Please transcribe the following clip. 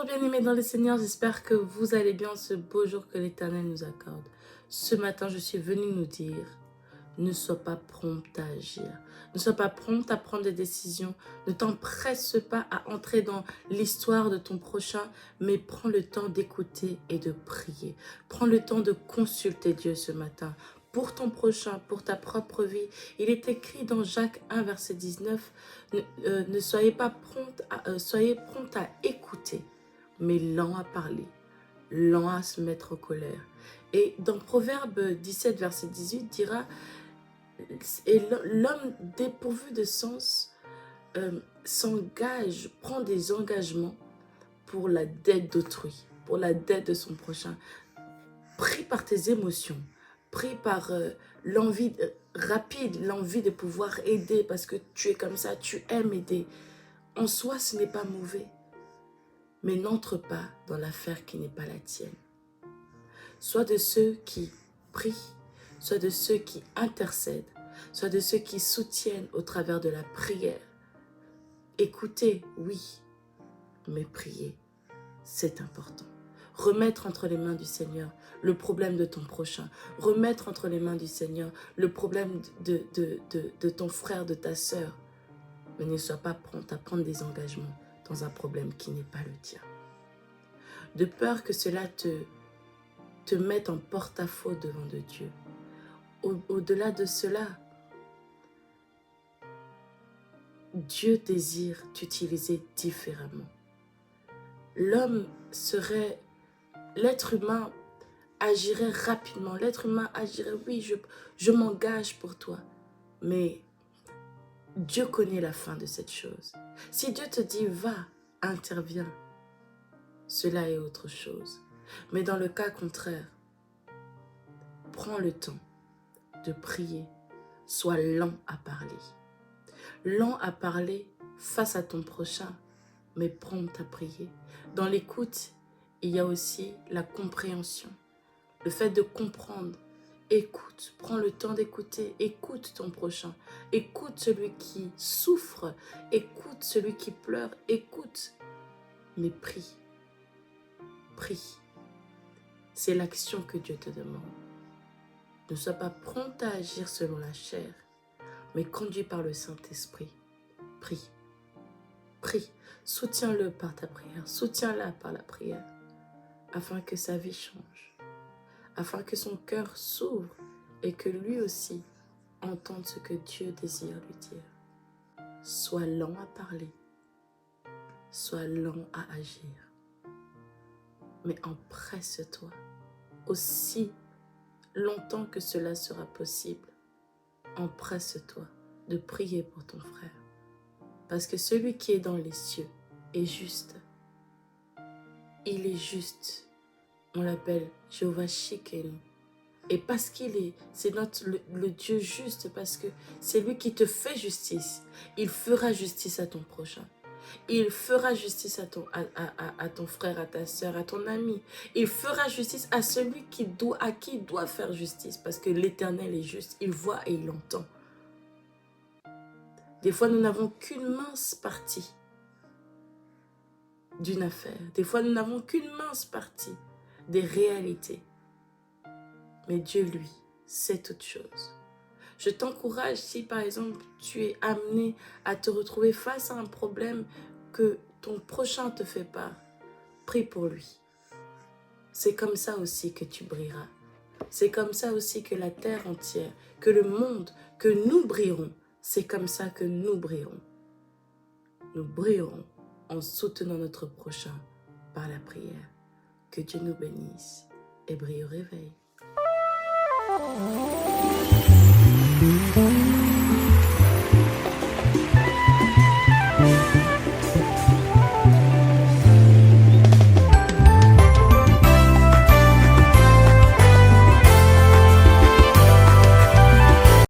Bonjour bien-aimés dans le Seigneur, j'espère que vous allez bien ce beau jour que l'Éternel nous accorde. Ce matin, je suis venue nous dire, ne sois pas prompte à agir, ne sois pas prompte à prendre des décisions, ne t'empresse pas à entrer dans l'histoire de ton prochain, mais prends le temps d'écouter et de prier. Prends le temps de consulter Dieu ce matin. Pour ton prochain, pour ta propre vie. Il est écrit dans Jacques 1, verset 19, ne soyez pas soyez prompt à écouter, mais lent à parler, lent à se mettre en colère. Et dans Proverbe 17, verset 18, dira, et l'homme dépourvu de sens s'engage, prend des engagements pour la dette d'autrui, pour la dette de son prochain, pris par tes émotions, pris par l'envie rapide, l'envie de pouvoir aider parce que tu es comme ça, tu aimes aider. En soi, ce n'est pas mauvais. Mais n'entre pas dans l'affaire qui n'est pas la tienne. Sois de ceux qui prient, sois de ceux qui intercèdent, sois de ceux qui soutiennent au travers de la prière. Écoutez, oui, mais prier, c'est important. Remettre entre les mains du Seigneur le problème de ton prochain. Remettre entre les mains du Seigneur le problème de ton frère, de ta sœur. Mais ne sois pas prompt à prendre des engagements dans un problème qui n'est pas le tien. De peur que cela te mette en porte-à-faux devant de Dieu. Au-delà de cela, Dieu désire t'utiliser différemment. L'être humain agirait rapidement. L'être humain agirait, oui, je m'engage pour toi. Mais Dieu connaît la fin de cette chose. Si Dieu te dit, va, interviens, cela est autre chose. Mais dans le cas contraire, prends le temps de prier. Sois lent à parler. Lent à parler face à ton prochain, mais prompt à prier. Dans l'écoute, il y a aussi la compréhension. Le fait de comprendre. Écoute, prends le temps d'écouter, écoute ton prochain, écoute celui qui souffre, écoute celui qui pleure, écoute, mais prie, prie. C'est l'action que Dieu te demande. Ne sois pas prompt à agir selon la chair, mais conduit par le Saint-Esprit. Prie, prie, soutiens-le par ta prière, soutiens-la par la prière, afin que sa vie change. Afin que son cœur s'ouvre et que lui aussi entende ce que Dieu désire lui dire. Sois lent à parler, sois lent à agir, mais empresse-toi aussi longtemps que cela sera possible. Empresse-toi de prier pour ton frère, parce que celui qui est dans les cieux est juste. Il est juste. On l'appelle Jéhovah Shikenu. Et parce qu'il est, c'est le Dieu juste, parce que c'est lui qui te fait justice. Il fera justice à ton prochain. Il fera justice à ton frère, à ta soeur, à ton ami. Il fera justice à celui à qui il doit faire justice, parce que l'Éternel est juste. Il voit et il entend. Des fois, nous n'avons qu'une mince partie d'une affaire. Des fois, nous n'avons qu'une mince partie des réalités. Mais Dieu, lui, sait toutes choses. Je t'encourage, si par exemple, tu es amené à te retrouver face à un problème que ton prochain te fait part, prie pour lui. C'est comme ça aussi que tu brilleras. C'est comme ça aussi que la terre entière, que le monde, que nous brillerons. C'est comme ça que nous brillerons. Nous brillerons en soutenant notre prochain par la prière. Que Dieu nous bénisse et brille au réveil.